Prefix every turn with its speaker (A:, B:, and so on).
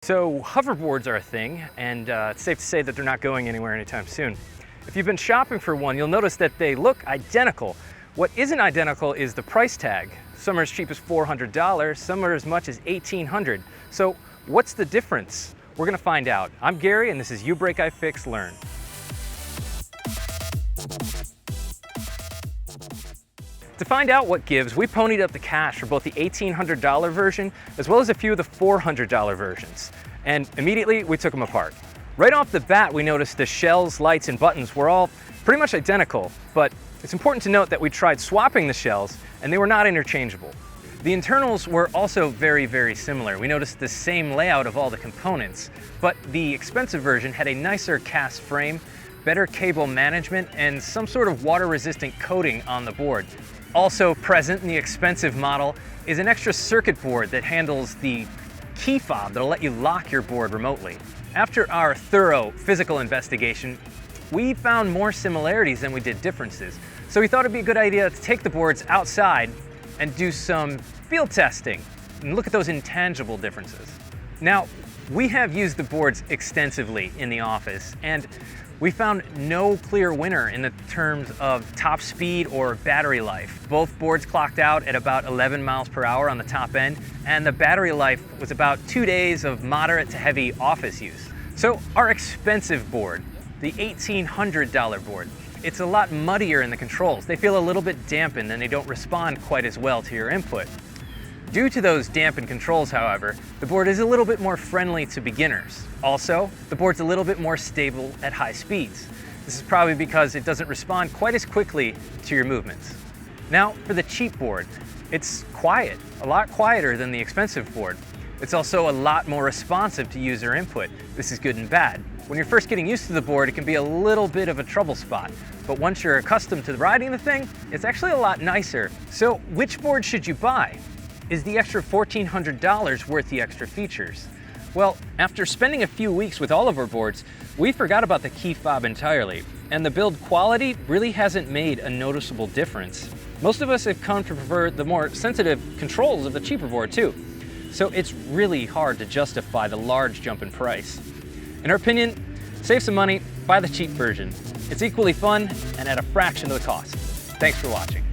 A: So hoverboards are a thing, and it's safe to say that they're not going anywhere anytime soon. If you've been shopping for one, you'll notice that they look identical. What isn't identical is the price tag. Some are as cheap as $400, some are as much as $1,800. So what's the difference? We're gonna find out. I'm Gary, and this is You Break, I Fix, Learn. To find out what gives, we ponied up the cash for both the $1,800 version as well as a few of the $400 versions. And immediately we took them apart. Right off the bat, we noticed the shells, lights, and buttons were all pretty much identical, but it's important to note that we tried swapping the shells and they were not interchangeable. The internals were also very, very similar. We noticed the same layout of all the components, but the expensive version had a nicer cast frame, better cable management, and some sort of water-resistant coating on the board. Also present in the expensive model is an extra circuit board that handles the key fob that'll let you lock your board remotely. After our thorough physical investigation, we found more similarities than we did differences. So we thought it'd be a good idea to take the boards outside and do some field testing and look at those intangible differences. Now, we have used the boards extensively in the office, and we found no clear winner in the terms of top speed or battery life. Both boards clocked out at about 11 miles per hour on the top end, and the battery life was about 2 days of moderate to heavy office use. So our expensive board, the $1,800 board, it's a lot muddier in the controls. They feel a little bit dampened and they don't respond quite as well to your input. Due to those dampened controls, however, the board is a little bit more friendly to beginners. Also, the board's a little bit more stable at high speeds. This is probably because it doesn't respond quite as quickly to your movements. Now, for the cheap board, it's quiet, a lot quieter than the expensive board. It's also a lot more responsive to user input. This is good and bad. When you're first getting used to the board, it can be a little bit of a trouble spot. But once you're accustomed to riding the thing, it's actually a lot nicer. So which board should you buy? Is the extra $1,400 worth the extra features? Well, after spending a few weeks with all of our boards, we forgot about the key fob entirely, and the build quality really hasn't made a noticeable difference. Most of us have come to prefer the more sensitive controls of the cheaper board too, so it's really hard to justify the large jump in price. In our opinion, save some money, buy the cheap version. It's equally fun and at a fraction of the cost. Thanks for watching.